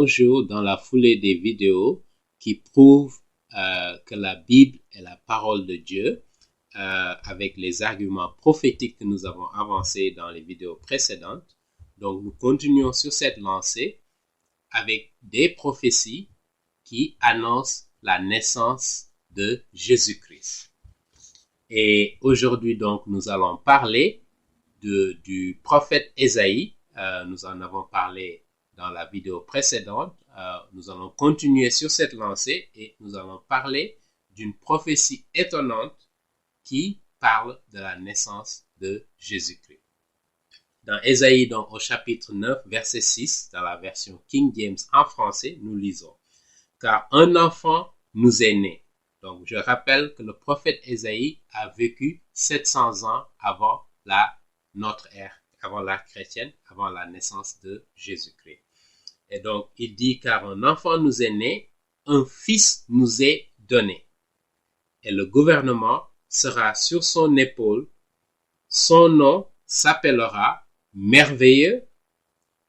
bonjour dans la foulée des vidéos qui prouvent que la Bible est la parole de Dieu avec les arguments prophétiques que nous avons avancés dans les vidéos précédentes. Donc, nous continuons sur cette lancée avec des prophéties qui annoncent la naissance de Jésus-Christ. Et aujourd'hui, donc, nous allons parler du prophète Ésaïe. Nous en avons parlé dans la vidéo précédente. Nous allons continuer sur cette lancée et nous allons parler d'une prophétie étonnante qui parle de la naissance de Jésus-Christ. Dans Ésaïe, donc, au chapitre 9, verset 6, dans la version King James en français, nous lisons « Car un enfant nous est né ». Donc, je rappelle que le prophète Ésaïe a vécu 700 ans avant notre ère, avant l'ère chrétienne, avant la naissance de Jésus-Christ. Et donc, il dit « Car un enfant nous est né, un fils nous est donné. Et le gouvernement sera sur son épaule. Son nom s'appellera Merveilleux,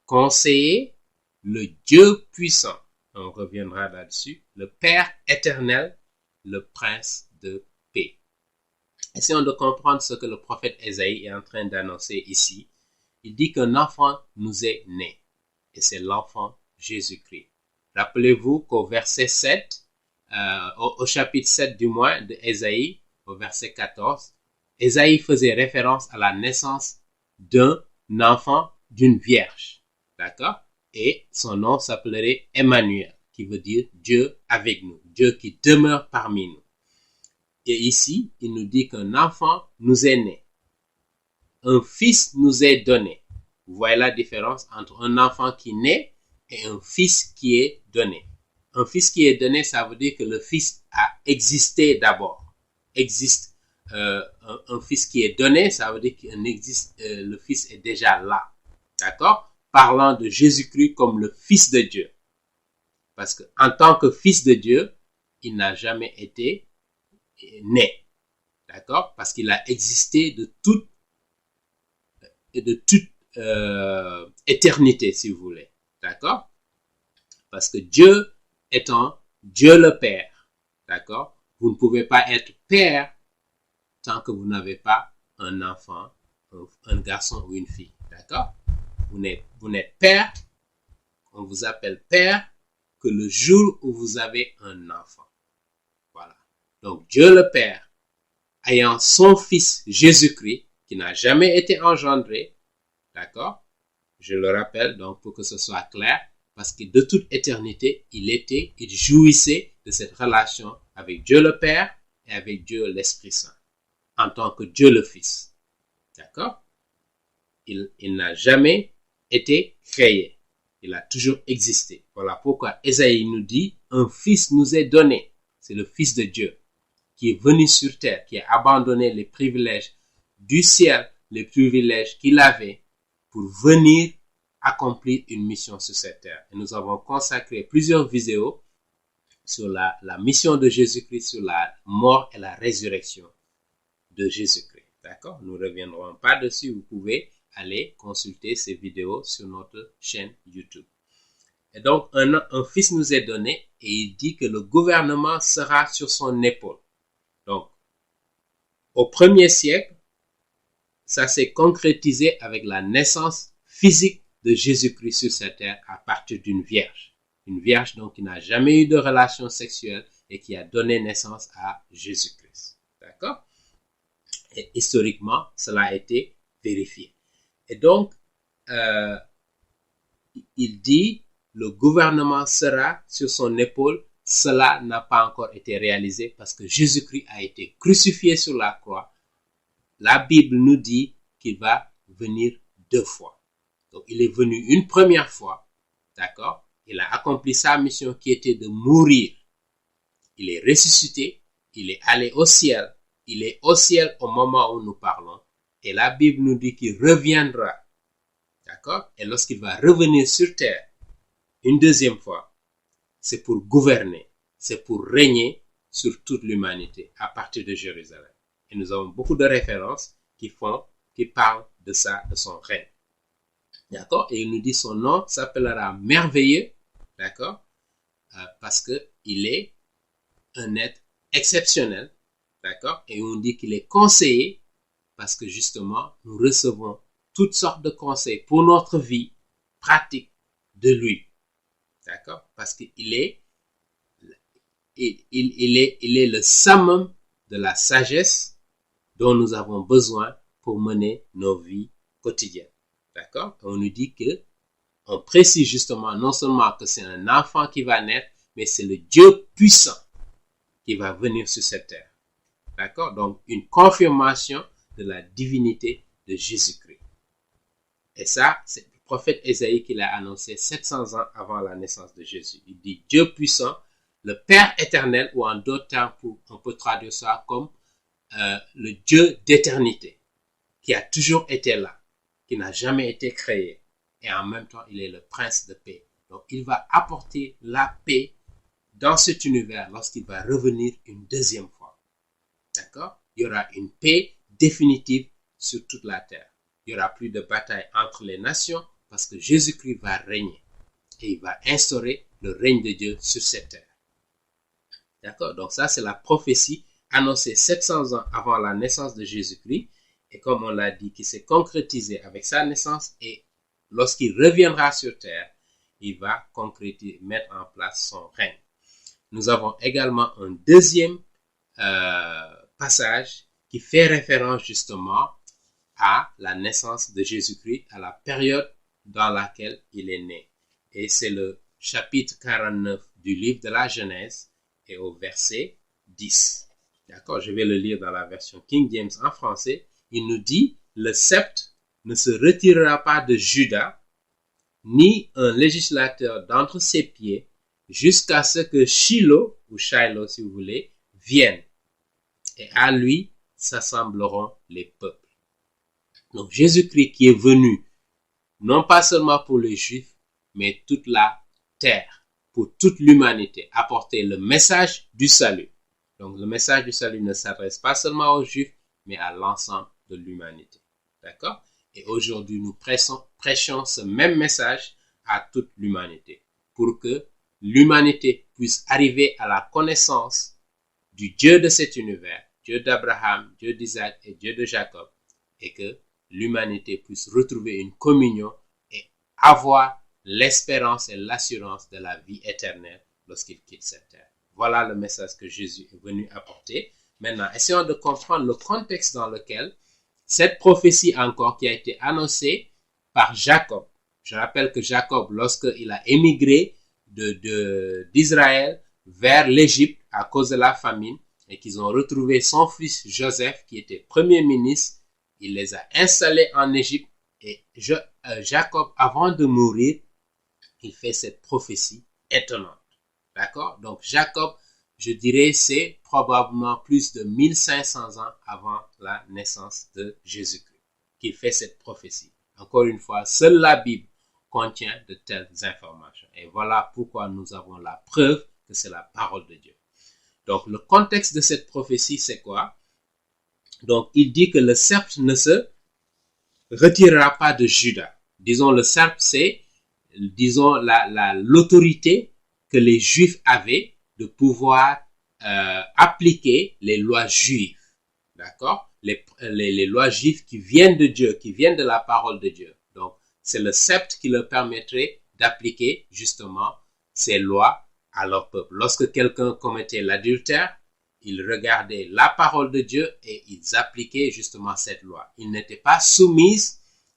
Conseiller, le Dieu puissant. » On reviendra là-dessus. Le Père éternel, le Prince de paix. Essayons de comprendre ce que le prophète Ésaïe est en train d'annoncer ici. Il dit qu'un enfant nous est né. Et c'est l'enfant Jésus-Christ. Rappelez-vous qu'au verset 7, au chapitre 7 du moins de Ésaïe, au verset 14, Ésaïe faisait référence à la naissance d'un enfant d'une vierge. D'accord? Et son nom s'appellerait Emmanuel, qui veut dire Dieu avec nous, Dieu qui demeure parmi nous. Et ici, il nous dit qu'un enfant nous est né. Un fils nous est donné. Vous voyez la différence entre un enfant qui naît et un fils qui est donné. Un fils qui est donné, ça veut dire que le fils a existé d'abord. Un fils qui est donné, ça veut dire le fils est déjà là. D'accord? Parlant de Jésus-Christ comme le Fils de Dieu. Parce que en tant que Fils de Dieu, il n'a jamais été né. D'accord? Parce qu'il a existé de toute éternité, si vous voulez. D'accord? Parce que Dieu étant Dieu le Père. D'accord? Vous ne pouvez pas être père tant que vous n'avez pas un enfant, un garçon ou une fille. D'accord? Vous n'êtes père, on vous appelle père, que le jour où vous avez un enfant. Voilà. Donc Dieu le Père, ayant son Fils Jésus-Christ, qui n'a jamais été engendré, d'accord? Je le rappelle donc pour que ce soit clair, parce que de toute éternité, il jouissait de cette relation avec Dieu le Père et avec Dieu l'Esprit Saint, en tant que Dieu le Fils. D'accord? Il n'a jamais été créé. Il a toujours existé. Voilà pourquoi Ésaïe nous dit, un fils nous est donné. C'est le Fils de Dieu qui est venu sur terre, qui a abandonné les privilèges du ciel, les privilèges qu'il avait pour venir accomplir une mission sur cette terre. Et nous avons consacré plusieurs vidéos sur la mission de Jésus-Christ, sur la mort et la résurrection de Jésus-Christ. D'accord? Nous ne reviendrons pas dessus. Vous pouvez aller consulter ces vidéos sur notre chaîne YouTube. Et donc, un fils nous est donné et il dit que le gouvernement sera sur son épaule. Donc, au premier siècle, ça s'est concrétisé avec la naissance physique de Jésus-Christ sur cette terre à partir d'une vierge. Une vierge donc qui n'a jamais eu de relation sexuelle et qui a donné naissance à Jésus-Christ. D'accord? Et historiquement, cela a été vérifié. Et donc, il dit, le gouvernement sera sur son épaule. Cela n'a pas encore été réalisé parce que Jésus-Christ a été crucifié sur la croix. La Bible nous dit qu'il va venir 2 fois. Donc, il est venu une première fois, d'accord? Il a accompli sa mission qui était de mourir. Il est ressuscité, il est allé au ciel. Il est au ciel au moment où nous parlons. Et la Bible nous dit qu'il reviendra. D'accord? Et lorsqu'il va revenir sur terre, une deuxième fois, c'est pour gouverner, c'est pour régner sur toute l'humanité à partir de Jérusalem. Et nous avons beaucoup de références qui parlent de ça, de son règne. D'accord? Et il nous dit son nom s'appellera Merveilleux, D'accord? Parce que il est un être exceptionnel. D'accord? Et on dit qu'il est conseillé parce que justement, nous recevons toutes sortes de conseils pour notre vie pratique de lui. D'accord? Parce qu'il est, il est le summum de la sagesse dont nous avons besoin pour mener nos vies quotidiennes. D'accord? On nous dit que, on précise justement non seulement que c'est un enfant qui va naître, mais c'est le Dieu puissant qui va venir sur cette terre. D'accord? Donc, une confirmation de la divinité de Jésus-Christ. Et ça, c'est le prophète Ésaïe qui l'a annoncé 700 ans avant la naissance de Jésus. Il dit Dieu puissant, le Père éternel, ou en d'autres termes, on peut traduire ça comme le Dieu d'éternité, qui a toujours été là, qui n'a jamais été créé. Et en même temps, il est le prince de paix. Donc, il va apporter la paix dans cet univers lorsqu'il va revenir une deuxième fois. D'accord? Il y aura une paix définitive sur toute la terre. Il n'y aura plus de bataille entre les nations parce que Jésus-Christ va régner. Et il va instaurer le règne de Dieu sur cette terre. D'accord? Donc ça, c'est la prophétie annoncée 700 ans avant la naissance de Jésus-Christ. Et comme on l'a dit, qui s'est concrétisée avec sa naissance. Et lorsqu'il reviendra sur terre, il va concrétiser, mettre en place son règne. Nous avons également un deuxième passage qui fait référence justement à la naissance de Jésus-Christ, à la période dans laquelle il est né. Et c'est le chapitre 49 du livre de la Genèse et au verset 10. D'accord, je vais le lire dans la version King James en français. Il nous dit, le sceptre ne se retirera pas de Juda, ni un législateur d'entre ses pieds, jusqu'à ce que Shiloh, ou Shiloh si vous voulez, vienne. Et à lui s'assembleront les peuples. Donc Jésus-Christ qui est venu, non pas seulement pour les Juifs, mais toute la terre, pour toute l'humanité, apporter le message du salut. Donc le message du salut ne s'adresse pas seulement aux Juifs, mais à l'ensemble de l'humanité. D'accord? Et aujourd'hui, nous prêchons ce même message à toute l'humanité, pour que l'humanité puisse arriver à la connaissance du Dieu de cet univers, Dieu d'Abraham, Dieu d'Isaac et Dieu de Jacob, et que l'humanité puisse retrouver une communion et avoir l'espérance et l'assurance de la vie éternelle lorsqu'il quitte cette terre. Voilà le message que Jésus est venu apporter. Maintenant, essayons de comprendre le contexte dans lequel cette prophétie encore qui a été annoncée par Jacob. Je rappelle que Jacob, lorsqu'il a émigré d'Israël vers l'Égypte à cause de la famine et qu'ils ont retrouvé son fils Joseph qui était premier ministre, il les a installés en Égypte et Jacob, avant de mourir, il fait cette prophétie étonnante. D'accord? Donc Jacob, je dirais, c'est probablement plus de 1500 ans avant la naissance de Jésus-Christ qu'il fait cette prophétie. Encore une fois, seule la Bible contient de telles informations. Et voilà pourquoi nous avons la preuve que c'est la parole de Dieu. Donc le contexte de cette prophétie, c'est quoi? Donc il dit que le sceptre ne se retirera pas de Juda. Disons, le sceptre, c'est, disons, l'autorité que les Juifs avaient de pouvoir appliquer les lois juives. D'accord? Les lois juives qui viennent de Dieu, qui viennent de la parole de Dieu. Donc, c'est le sceptre qui leur permettrait d'appliquer justement ces lois à leur peuple. Lorsque quelqu'un commettait l'adultère, ils regardaient la parole de Dieu et ils appliquaient justement cette loi. Ils n'étaient pas soumis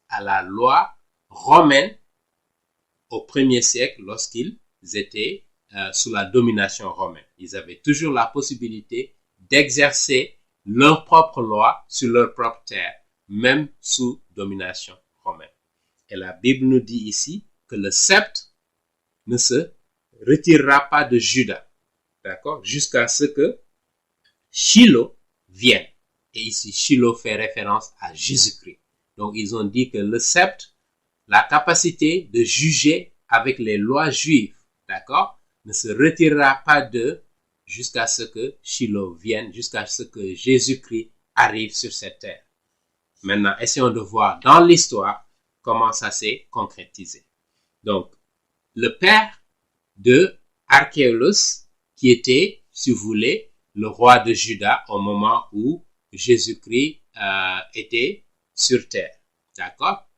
à la loi romaine au 1er siècle lorsqu'ils étaient sous la domination romaine. Ils avaient toujours la possibilité d'exercer leur propre loi sur leur propre terre, même sous domination romaine. Et la Bible nous dit ici que le sceptre ne se retirera pas de Juda, d'accord, jusqu'à ce que Shiloh vienne. Et ici, Shiloh fait référence à Jésus-Christ. Donc, ils ont dit que le sceptre, la capacité de juger avec les lois juives, d'accord, ne se retirera pas d'eux jusqu'à ce que Shiloh vienne, jusqu'à ce que Jésus-Christ arrive sur cette terre. Maintenant, essayons de voir dans l'histoire comment ça s'est concrétisé. Donc, le Père de Archélaus, qui était, si vous voulez, le roi de Juda au moment où Jésus-Christ était sur terre. D'accord?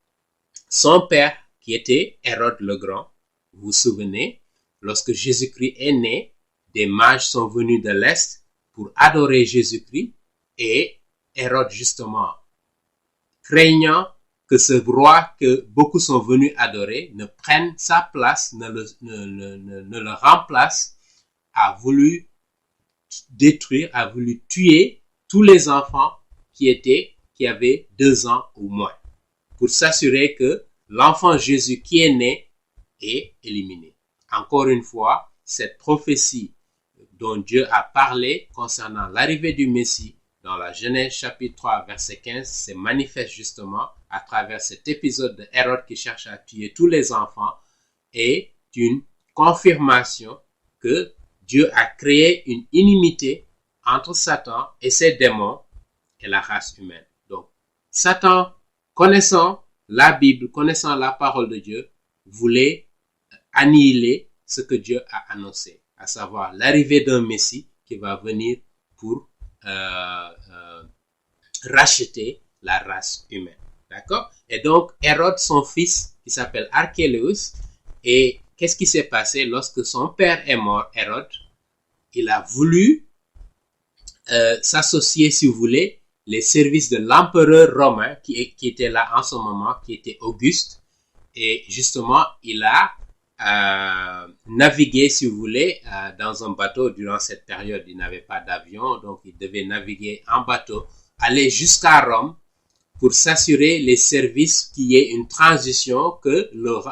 Son père, qui était Hérode le Grand, vous vous souvenez, lorsque Jésus-Christ est né, des mages sont venus de l'Est pour adorer Jésus-Christ et Hérode, justement, craignant que ce roi que beaucoup sont venus adorer ne prenne sa place, ne le remplace, a voulu détruire, a voulu tuer tous les enfants qui avaient 2 ans ou moins, pour s'assurer que l'enfant Jésus qui est né est éliminé. Encore une fois, cette prophétie dont Dieu a parlé concernant l'arrivée du Messie dans la Genèse chapitre 3 verset 15 se manifeste justement à travers cet épisode de Hérode qui cherche à tuer tous les enfants et une confirmation que Dieu a créé une inimité entre Satan et ses démons et la race humaine. Donc, Satan, connaissant la Bible, connaissant la parole de Dieu, voulait annihiler ce que Dieu a annoncé, à savoir l'arrivée d'un Messie qui va venir pour racheter la race humaine. D'accord? Et donc, Hérode, son fils, qui s'appelle Archélaus, et qu'est-ce qui s'est passé lorsque son père est mort, Hérode? Il a voulu s'associer, si vous voulez, les services de l'empereur romain qui était là en ce moment, qui était Auguste. Et justement, il a navigué, si vous voulez, dans un bateau durant cette période. Il n'avait pas d'avion, donc il devait naviguer en bateau, aller jusqu'à Rome pour s'assurer les services qu'il y ait une transition, que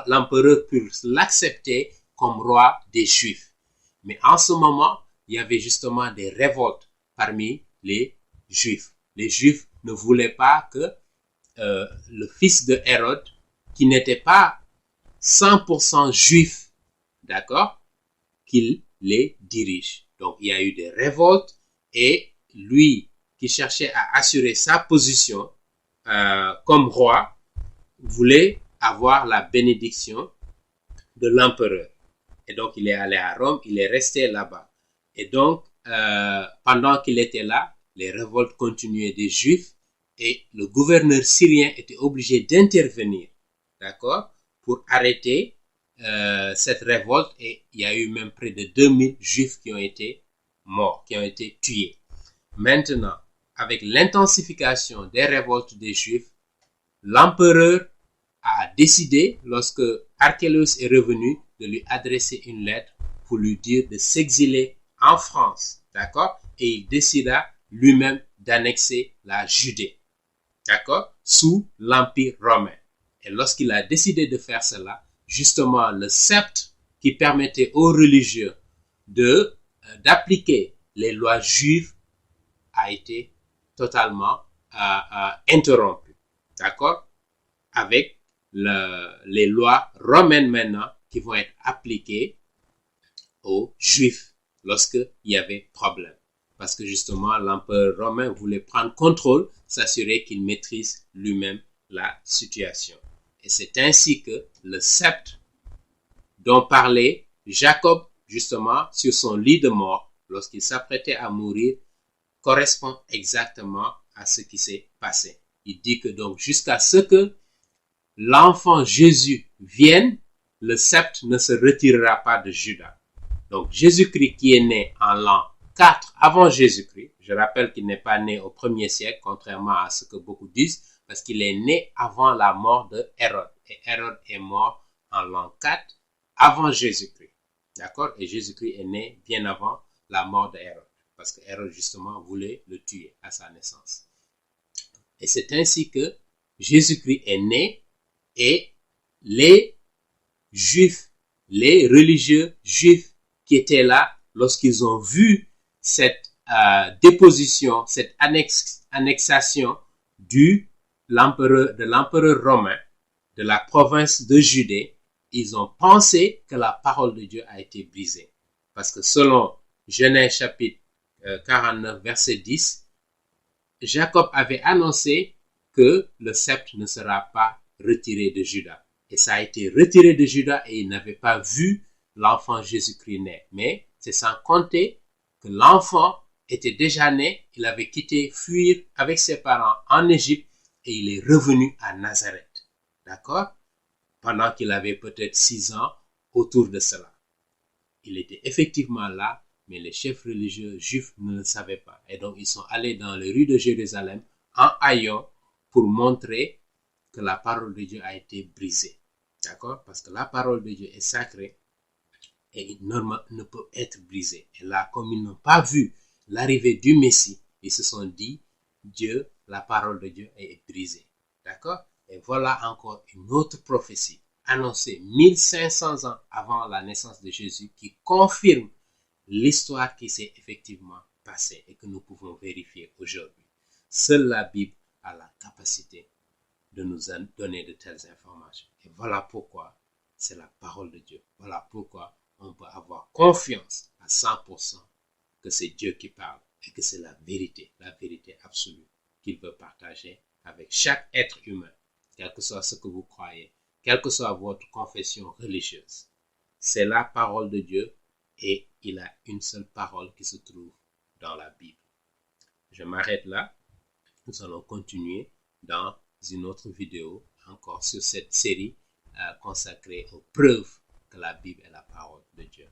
l'empereur puisse l'accepter comme roi des Juifs. Mais en ce moment, il y avait justement des révoltes parmi les Juifs. Les Juifs ne voulaient pas que le fils de Hérode, qui n'était pas 100% juif, d'accord, qu'il les dirige. Donc, il y a eu des révoltes et lui, qui cherchait à assurer sa position comme roi, voulait avoir la bénédiction de l'empereur. Et donc, il est allé à Rome, il est resté là-bas. Et donc, pendant qu'il était là, les révoltes continuaient des Juifs et le gouverneur syrien était obligé d'intervenir, d'accord, pour arrêter cette révolte, et il y a eu même près de 2000 Juifs qui ont été morts, qui ont été tués. Maintenant, avec l'intensification des révoltes des Juifs, l'empereur a décidé, lorsque Archélaus est revenu, de lui adresser une lettre pour lui dire de s'exiler en France, d'accord? Et il décida lui-même d'annexer la Judée, d'accord? Sous l'Empire romain. Et lorsqu'il a décidé de faire cela, justement, le sceptre qui permettait aux religieux d'appliquer les lois juives a été totalement interrompu, d'accord? Avec les lois romaines maintenant qui vont être appliquées aux Juifs lorsqu'il y avait problème. Parce que justement, l'empereur romain voulait prendre contrôle, s'assurer qu'il maîtrise lui-même la situation. Et c'est ainsi que le sceptre dont parlait Jacob, justement, sur son lit de mort, lorsqu'il s'apprêtait à mourir, correspond exactement à ce qui s'est passé. Il dit que donc, jusqu'à ce que l'enfant Jésus vienne, le sceptre ne se retirera pas de Juda. Donc, Jésus-Christ qui est né en l'an 4 avant Jésus-Christ, je rappelle qu'il n'est pas né au 1er siècle, contrairement à ce que beaucoup disent, parce qu'il est né avant la mort de Hérode. Et Hérode est mort en l'an 4 avant Jésus-Christ. D'accord? Et Jésus-Christ est né bien avant la mort de Hérode, parce que Hérode, justement, voulait le tuer à sa naissance. Et c'est ainsi que Jésus-Christ est né, et les Juifs, les religieux juifs qui étaient là, lorsqu'ils ont vu cette déposition, cette annexation de l'empereur romain de la province de Judée, ils ont pensé que la parole de Dieu a été brisée. Parce que selon Genèse chapitre 49, verset 10, Jacob avait annoncé que le sceptre ne sera pas retiré de Juda. Et ça a été retiré de Juda et il n'avait pas vu l'enfant Jésus-Christ naît. Mais c'est sans compter que l'enfant était déjà né, il avait quitté, fuir avec ses parents en Égypte et il est revenu à Nazareth. D'accord? Pendant qu'il avait peut-être 6 ans, autour de cela. Il était effectivement là, mais les chefs religieux juifs ne le savaient pas. Et donc, ils sont allés dans les rues de Jérusalem en haillons pour montrer que la parole de Dieu a été brisée. D'accord? Parce que la parole de Dieu est sacrée et ne peut être brisée. Et là, comme ils n'ont pas vu l'arrivée du Messie, ils se sont dit, Dieu, la parole de Dieu est brisée. D'accord? Et voilà encore une autre prophétie annoncée 1500 ans avant la naissance de Jésus qui confirme l'histoire qui s'est effectivement passée et que nous pouvons vérifier aujourd'hui. Seule la Bible a la capacité de nous donner de telles informations. Et voilà pourquoi c'est la parole de Dieu. Voilà pourquoi on peut avoir confiance à 100% que c'est Dieu qui parle et que c'est la vérité absolue qu'il veut partager avec chaque être humain, quel que soit ce que vous croyez, quelle que soit votre confession religieuse. C'est la parole de Dieu et il a une seule parole qui se trouve dans la Bible. Je m'arrête là. Nous allons continuer dans une autre vidéo encore sur cette série consacrée aux preuves que la Bible est la parole de Dieu.